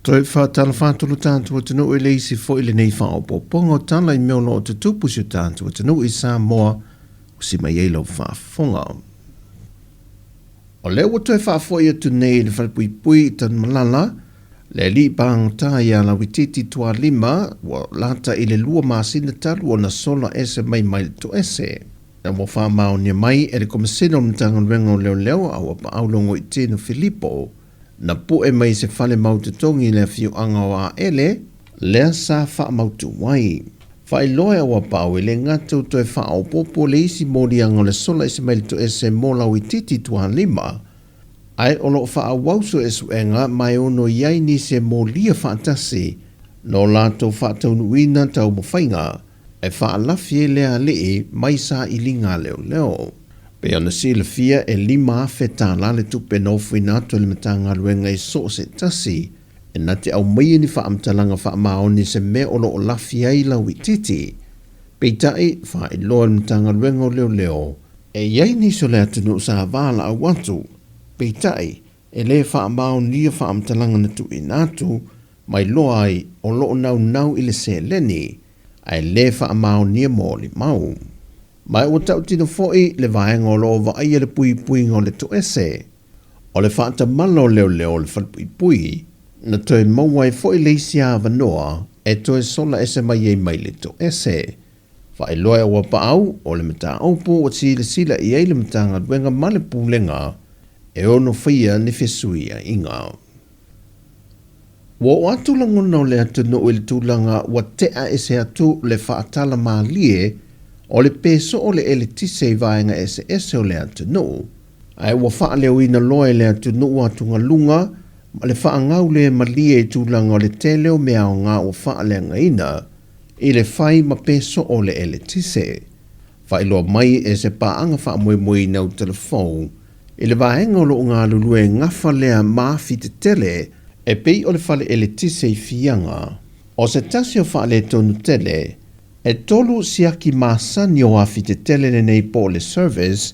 Toi whātala whātulu tāntu o tanu i leisi fo i le nei whaopopongo tala I meo lo te tupusi tāntu o tanu I Sāmoa o si mai eilo whaafonga. O leo o toi whaafo I atu nei le whalpui tan malala, le li bang tā ia la wititi tua lima, wa lata I le lua māsina talu o na sola ese mai mai to ese. Na mo whaamao nia mai e le komisino mtanga wengo leo awa pa aulongo I tino Filipo, na pu e mai se fale maututongi le fiu anga wa ele, lea sa wha mautu wai. Whai loa wa pao le ngatu toi wha au popo le isi mori anga le sola isi mai to ese mola wititi tua lima, ai olo wha a wauso esu enga mai ono iai ni se molia whaatasi, no lato wha taunu wina tau mawhainga, e wha alafie lea lee mai sa ilinga leo. Pe ana sila fia e lima feta la le tupe nofu ina to le matanga luenga I so se tasi, e nate au mai ni wha amtalanga wha maoni se me olo o lafia I la wititi. Peitai wha I loa le matanga luenga leo, e iai ni so lea tunu sa vala au watu. Peitai, e le wha maoni wha amtalanga na tu inatu, mai loa ai o loo nau I le se leni, ai le wha maoni mo li mau. Mai o tau tino foi le vaenga o loo wa aia le pui ngo le to ese. O le whaata malo leo le whalpui, na toi mauai foi le isi awa noa, e toi sola ese mai mai le to ese. Whai loa wa pa au, o le mata aupo o sila I ei le matanga duenga male pūlenga, e ono whaia ni fesuia inga. Wa o atu langona o le atu no il tūlanga wa tea ese atu le whaatala maalie, o le peso o le ele tise I vaenga ese o le atu no. Ai wa wha leo ina loa le atu no atu ngā lunga, ma le wha ngau le malie I tūlanga o le teleo mea o ngā o wha le ngaina, I le whai ma peso o le ele tise. Whai loa mai e se paanga wha mui nau telefon, I le vaenga o lo ngā lulue ngafa lea maafi te tele, e pei o le whale ele tise I fianga. O se tasi o wha le tonu tele, e tolu siaki masani o afi te tele nei po le service,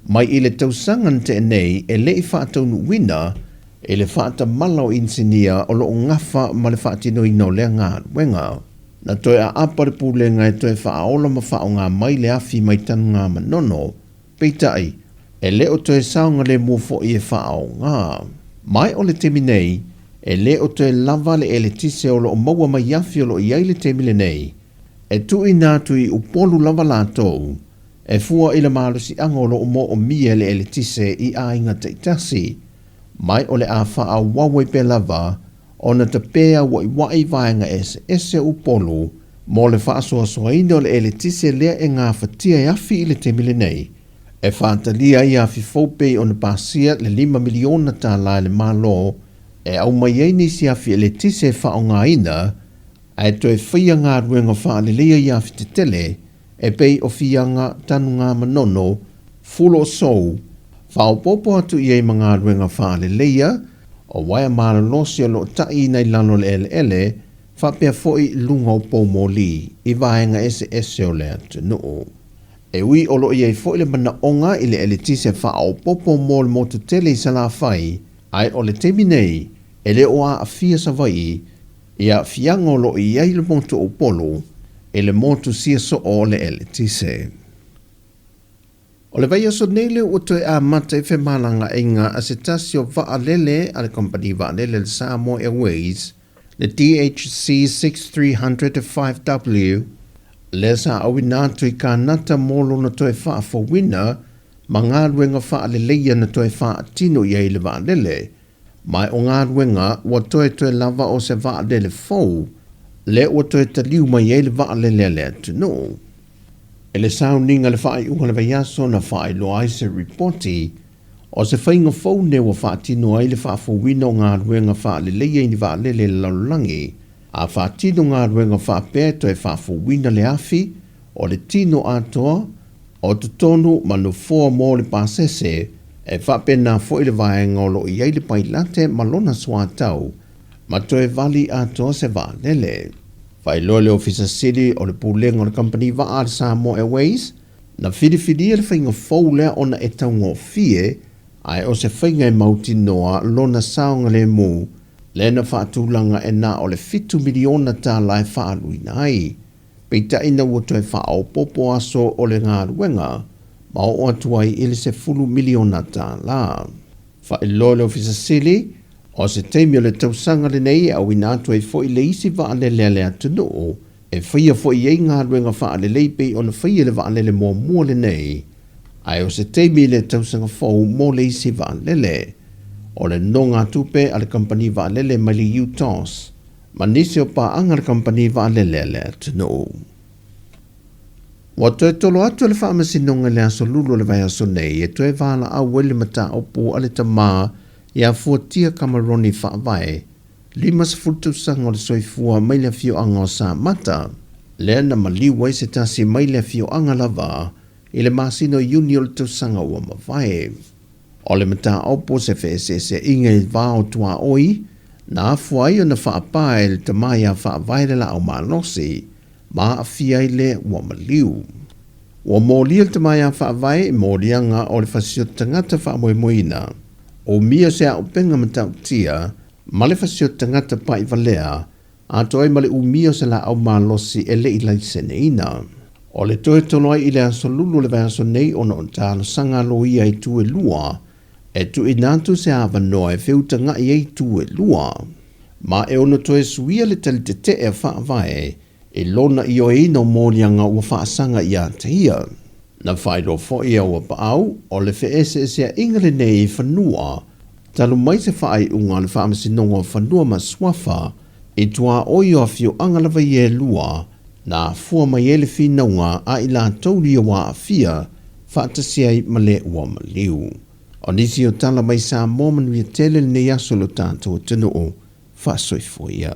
mai I le tausangan te nei e le I whaataunu wina, e le whaata malau insinia o lo ngafa ma le whaatino ino le ngā wenga. Na toi a apare pūlenga e toi whaaola ma whao ngā mai le afi mai tanu ngā manono, peitai, e le o toi saunga le muofo I e whao ngā. Mai o le temi nei, e le o toi lava le ele tise o lo maua mai afi o lo iai le temi le nei, e tui nātu I upolu lava lātou, e fua I le malusi angolo o mo o mia le ele tise I a inga te itasi, mai o le a wha a wawai pe lava, o na te pēa wai vaenga ese upolu, mo le wha soa ina o le ele tise lea e ngā whatia e afi I le temile nei, e whaatalia I afi fōpei o na pasia le 5 miliona tā lai le malo, e au mai ei nisi afi ele tise wha o ngā ina, ai toi whia ngā ruenga wha le lea I afi te tele, e pei o whianga tanu ngā manono, fulo sou, wha o popo atu I ei mga ruenga wha le lea, o waia mara losi o lo tai nei lano le ele, wha pia foi lunga o pomo li, I vaenga ese o le atu noo. E ui o lo I ei foi le mana onga I le ele tise wha o popo mo le motu tele I sala whai, ai o le temi nei, e le oa a fia sa vai, ia fianga o lo I ai le motu o polo, e le motu sia so o le ele tise. O le vai aso nele o toi a mata I fe malanga inga a se tasi o vaa lele a le company vaa lele le Sāmoa Airways, le DHC 6300-5W, le sa awi nātu I ka nata molo na toi faa for winner, ma ngā ruenga faa le leia na toi faa tino I ai le vaa lele, mai o ngā ruenga wa toi lava o se vaa lele fau, le o toi taliu mai ei le vaa lele le atu no. E le sauninga le whaai unga le vaiaso na whaai loa ai se reporti, o se whainga fau ne wa whaa tino ai le whaa fawina o ngā ruenga whaa le leia ni vaa lele le laulangi, a whaa tino ngā ruenga whaa pēr toi whaa fawina le afi, o le tino atoa, o tutonu manu fōa mō le pāsese, e whapena fo I le vaenga o lo I ai le pailate malona swa tau, ma toe vali atoa se vaa lele. Whai loa le Officer City o le pūlenga o le company vaa le Sāmoa Airways, na whiriwhiri le whainga fau lea ona e tau ngō fie, ai o se whainga e mauti noa lona saonga le mū, Lena whaatulanga e nā o le 5 miliona tā lai whaaluina ai. Peita ina woto e whaao popo aso o le ngā ruenga, ma o atuai ili se 10 miliona tā la. Whaelole o fisasili, o se teimi o le tausanga le nei au ina atu e fo i le isi wa ale le atunu, e whaia fo i ei ngā ruenga wha ale leipe o na whaia le wa ale le mua le nei, ai o se teimi le tausanga fau mo le isi wa ale le. O le no ngā tupe a le kampani wa ale le mai le UTOS, ma nisi o pa anga le kampani wa ale le atunu. Wa toe tolo atu le wha amasinonga le aso lulu le vai aso nei, e toe wala au wele mata opo ale tamaa, ia fuatia kamaroni whaavai, 5 le soifua mai le fio anga o sa mata, lea na maliwa i se tasi mai le fio anga lava, i le masino union le tausanga ua mawai. O le mata opo se se inga i vao tua oi, na afuai o na whaapae le tamaya whaavai le la au malosi, ma afia i le ua maliu. Ua mōlia le tamaya whaavai, mōlianga o le fasio tangata whaamoemoina, o mia se a upenga matau tia, ma le fasio tangata pai valea, a toi ma le umio se la au malosi e le ilai seneina. O le toe toloi i le aso lulu le vai aso nei o no talo sanga loia i tu e lua, e tu i nantu se ava noa e whiutanga i ei tu e lua. Ma e ono toe suia le talitete e whaavae, e lona i o ino mōlianga ua whaasanga i a tahia. Na whairo fo i au apau, o le wheese se a ingale nei i whanua, talu mai se whaai unga le whaamasinonga whanua ma swafa, i tua oi o fio angalawa i e lua, na fua mai ele whinaunga a i la tauri o wa a fia, whaatasiai ma le ua ma liu. O nisi o tala mai Sāmoan via tele nei aso lo tātou tunu o whaasoifoia.